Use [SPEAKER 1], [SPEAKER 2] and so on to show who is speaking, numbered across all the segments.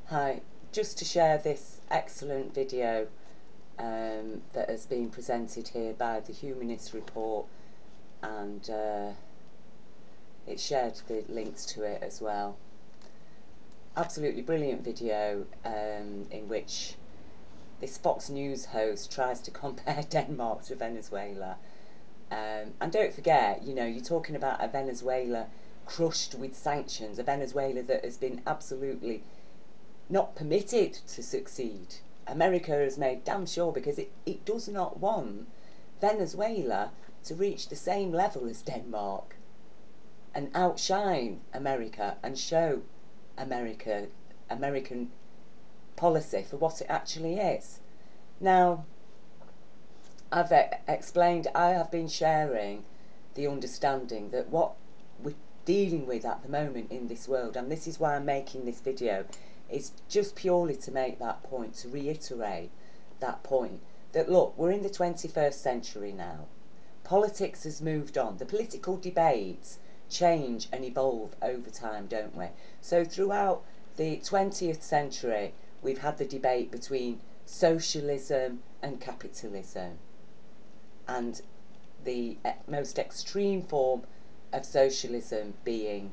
[SPEAKER 1] Hi, just to share this excellent video that has been presented here by the Humanist Report, and it shared the links to it as well. Absolutely brilliant video in which this Fox News host tries to compare Denmark to Venezuela. And don't forget, you know, you're talking about a Venezuela crushed with sanctions, a Venezuela that has been absolutely not permitted to succeed. America has made damn sure, because it does not want Venezuela to reach the same level as Denmark and outshine America and show American policy for what it actually is. Now, I've explained, I have been sharing the understanding that what we're dealing with at the moment in this world, and this is why I'm making this video, is just purely to make that point, to reiterate that point, that look, we're in the 21st century now. Politics has moved on. The political debates change and evolve over time, don't we? So throughout the 20th century, we've had the debate between socialism and capitalism. And the most extreme form of socialism being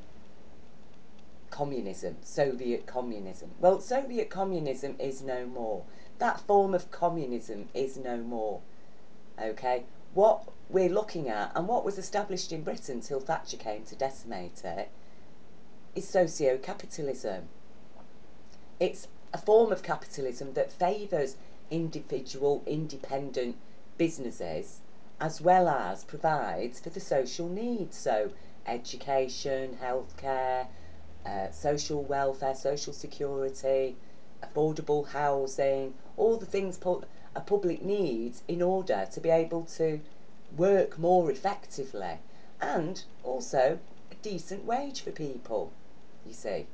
[SPEAKER 1] communism, Soviet communism. Well, Soviet communism is no more. That form of communism is no more. Okay? What we're looking at, and what was established in Britain till Thatcher came to decimate it, is socio-capitalism. It's a form of capitalism that favours individual, independent businesses, as well as provides for the social needs, so education, healthcare, social welfare, social security, affordable housing, all the things a public needs in order to be able to work more effectively, and also a decent wage for people, you see.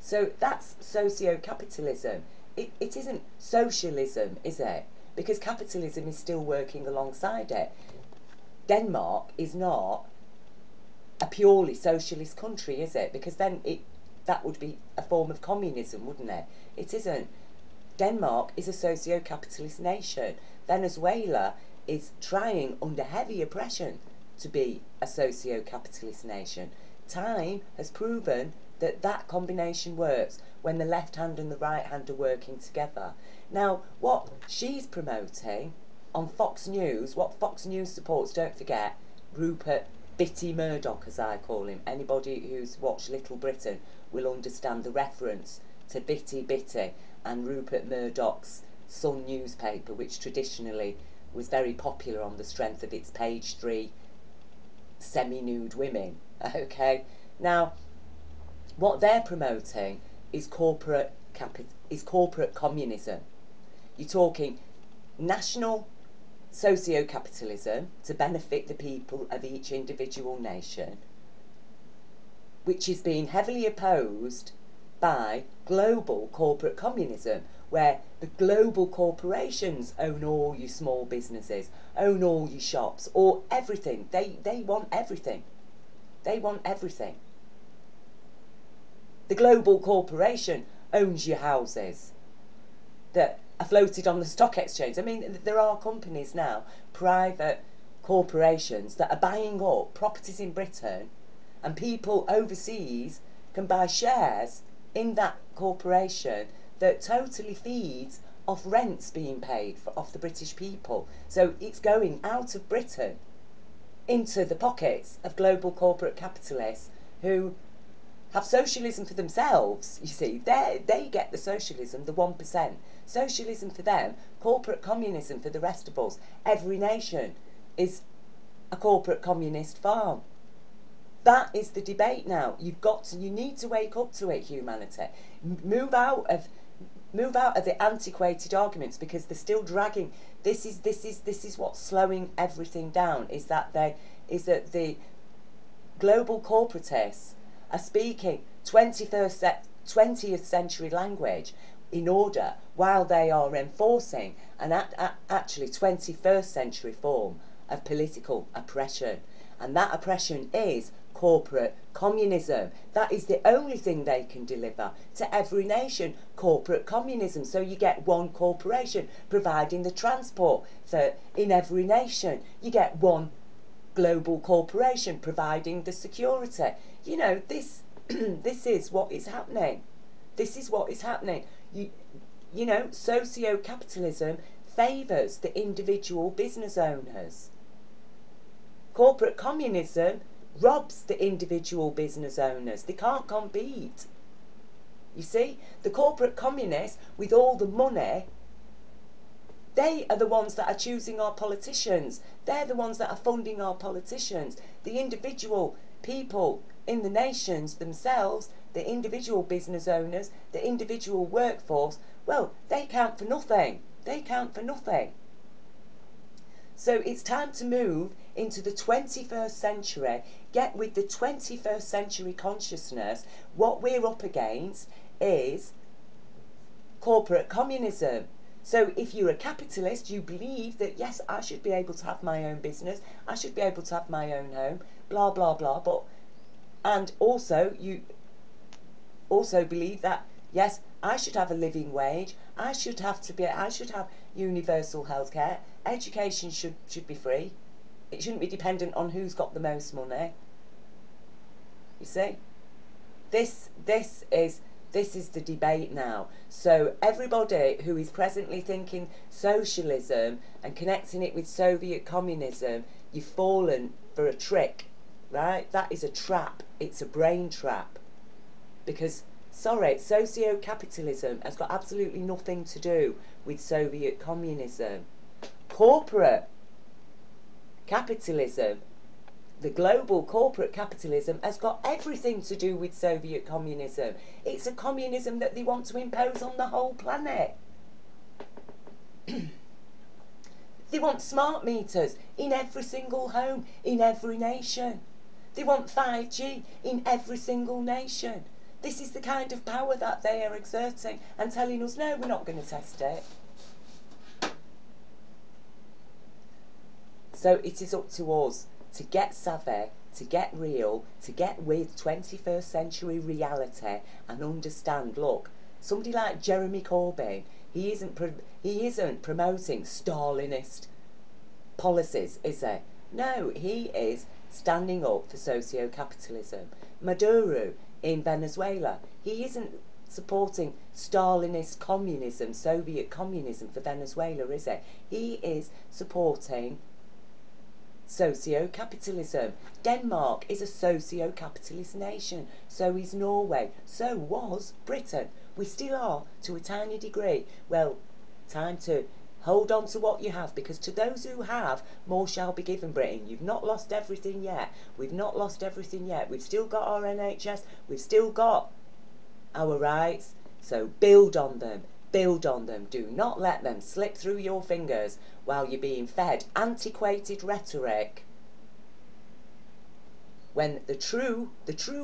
[SPEAKER 1] So that's socio-capitalism. It isn't socialism, is it? Because capitalism is still working alongside it. Denmark is not a purely socialist country, is it? Because then that would be a form of communism, wouldn't it? It isn't. Denmark is a socio-capitalist nation. Venezuela is trying under heavy oppression to be a socio-capitalist nation. Time has proven that that combination works when the left hand and the right hand are working together. Now, what she's promoting on Fox News, what Fox News supports, don't forget, Rupert Bitty Murdoch, as I call him. Anybody who's watched Little Britain will understand the reference to Bitty Bitty and Rupert Murdoch's Sun newspaper, which traditionally was very popular on the strength of its page 3 semi-nude women. Okay, now what they're promoting is corporate communism. You're talking national socio-capitalism to benefit the people of each individual nation, which is being heavily opposed by global corporate communism, where the global corporations own all your small businesses, own all your shops, or everything. They want everything. They want everything. The global corporation owns your houses that are floated on the stock exchange. I mean, there are companies now, private corporations, that are buying up properties in Britain, and people overseas can buy shares in that corporation that totally feeds off rents being paid off the British people. So it's going out of Britain into the pockets of global corporate capitalists who have socialism for themselves, you see. They get the socialism, the 1%. Socialism for them, corporate communism for the rest of us. Every nation is a corporate communist farm. That is the debate now. You need to wake up to it, humanity. Move out of the antiquated arguments, because they're still dragging. This is what's slowing everything down, is that the global corporatists are speaking 20th century language in order, while they are enforcing an actually 21st century form of political oppression. And that oppression is corporate communism. That is the only thing they can deliver to every nation, corporate communism. So you get one corporation providing the transport for in every nation. You get one global corporation providing the security. You know, this this is what is happening. This is what is happening. You know, socio-capitalism favours the individual business owners. Corporate communism robs the individual business owners. They can't compete. You see, the corporate communists with all the money, they are the ones that are choosing our politicians. They're the ones that are funding our politicians. The individual people in the nations themselves, the individual business owners, the individual workforce, well, they count for nothing. They count for nothing. So it's time to move into the 21st century, get with the 21st century consciousness. What we're up against is corporate communism. So if you're a capitalist, you believe that, yes, I should be able to have my own business, I should be able to have my own home, blah, blah, blah. But, and also, you also believe that, yes, I should have a living wage, I should have universal healthcare, education should be free, it shouldn't be dependent on who's got the most money. You see? This is the debate now. So everybody who is presently thinking socialism and connecting it with Soviet communism, you've fallen for a trick, right? That is a trap. It's a brain trap. Because, sorry, socio-capitalism has got absolutely nothing to do with Soviet communism. Corporate capitalism, the global corporate capitalism, has got everything to do with Soviet communism. It's a communism that they want to impose on the whole planet. They want smart meters in every single home, in every nation. They want 5G in every single nation. This is the kind of power that they are exerting and telling us, no, we're not going to test it. So it is up to us to get savvy, to get real, to get with 21st century reality and understand, look, somebody like Jeremy Corbyn, he isn't promoting Stalinist policies, is he? No, he is standing up for socio-capitalism. Maduro in Venezuela, he isn't supporting Stalinist communism, Soviet communism for Venezuela, is he? He is supporting socio-capitalism. Denmark is a socio-capitalist nation. So is Norway. So was Britain. We still are, to a tiny degree. Well, time to hold on to what you have, because to those who have, more shall be given, Britain. You've not lost everything yet. We've not lost everything yet. We've still got our NHS. We've still got our rights. So build on them. Build on them. Do not let them slip through your fingers while you're being fed antiquated rhetoric. When the true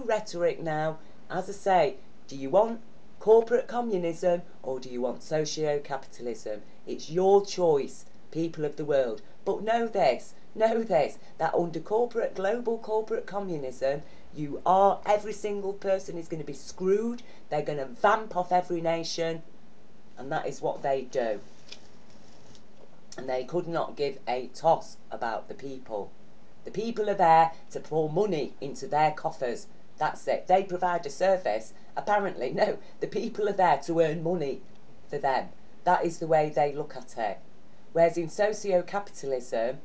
[SPEAKER 1] rhetoric now, as I say, do you want corporate communism or do you want socio-capitalism? It's your choice, people of the world. But know this, that under global corporate communism, every single person is going to be screwed. They're going to vamp off every nation, and that is what they do. And they could not give a toss about the people. The people are there to pour money into their coffers. That's it. They provide a service. Apparently, no, the people are there to earn money for them. That is the way they look at it. Whereas in socio-capitalism,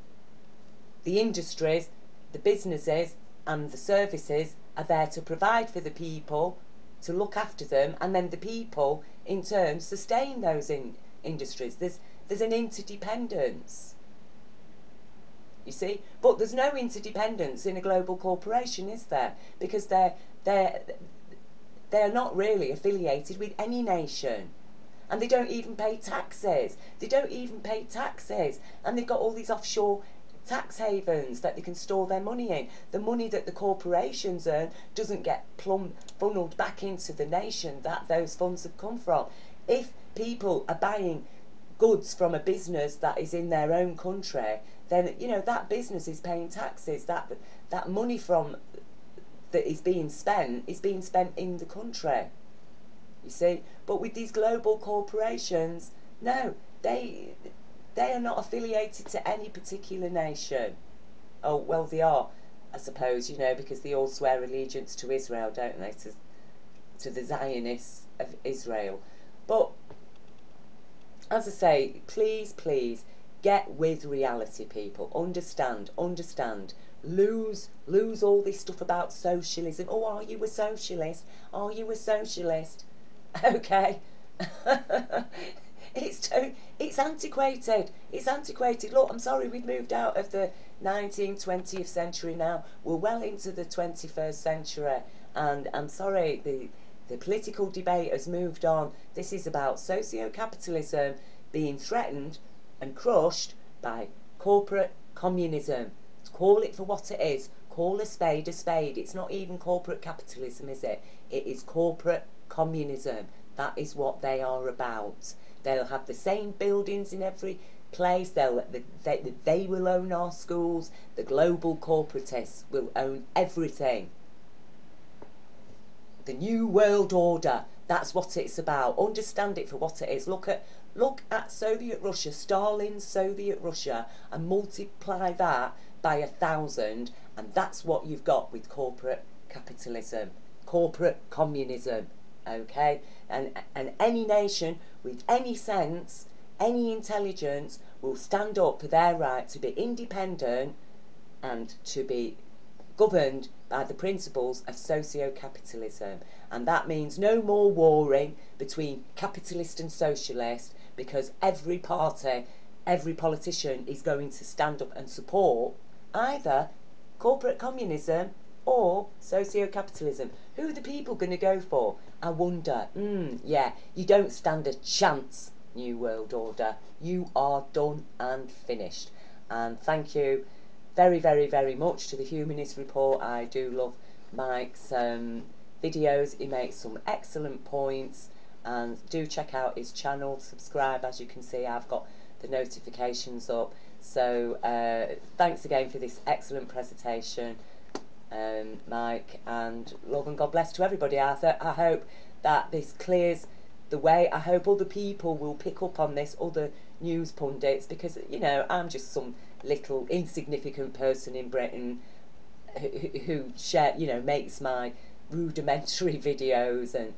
[SPEAKER 1] the industries, the businesses and the services are there to provide for the people, to look after them, and then the people, in turn, sustain those industries. There's an interdependence, you see, but there's no interdependence in a global corporation, is there? Because they're not really affiliated with any nation, and they don't even pay taxes. They don't even pay taxes, and they've got all these offshore tax havens that they can store their money in. The money that the corporations earn doesn't get funneled back into the nation that those funds have come from. If people are buying goods from a business that is in their own country, then, you know, that business is paying taxes. That money from that is being spent in the country. You see, but with these global corporations, no, they are not affiliated to any particular nation. Oh, well, they are, I suppose, you know, because they all swear allegiance to Israel, don't they? To the Zionists of Israel. But as I say, please, please get with reality, people. Understand. Lose all this stuff about socialism. Oh, are you a socialist? Are you a socialist? Okay. It's antiquated. It's antiquated. Look, I'm sorry, we've moved out of the 19th, 20th century now. We're well into the 21st century, and I'm sorry, the political debate has moved on. This is about socio-capitalism being threatened and crushed by corporate communism. Call it for what it is. Call a spade a spade. It's not even corporate capitalism, is it? It is corporate communism. That is what they are about. They'll have the same buildings in every place. They will own our schools. The global corporatists will own everything. The New World Order. That's what it's about. Understand it for what it is. Look at Soviet Russia, Stalin's Soviet Russia, and multiply that by 1,000, and that's what you've got with corporate capitalism, corporate communism. Okay, and any nation with any sense, any intelligence will stand up for their right to be independent and to be governed by the principles of socio-capitalism. And that means no more warring between capitalist and socialist, because every party, every politician is going to stand up and support either corporate communism or socio-capitalism. Who are the people going to go for? I wonder. Yeah, you don't stand a chance, New World Order. You are done and finished. And thank you very, very, very much to the Humanist Report. I do love Mike's videos. He makes some excellent points, and do check out his channel. Subscribe. As you can see, I've got the notifications up. So thanks again for this excellent presentation, Mike, and love and God bless to everybody. I hope that this clears the way. I hope other people will pick up on this, other news pundits, because, you know, I'm just some little insignificant person in Britain who makes my rudimentary videos and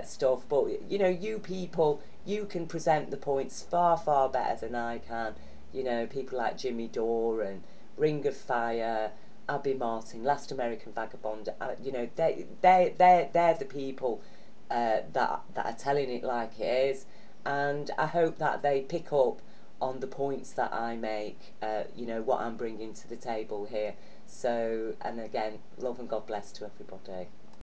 [SPEAKER 1] stuff. But, you know, you people, you can present the points far, far better than I can. You know, people like Jimmy Dore and Ring of Fire, Abby Martin, Last American Vagabond, you know, they're the people that are telling it like it is. And I hope that they pick up on the points that I make, you know, what I'm bringing to the table here. So, and again, love and God bless to everybody.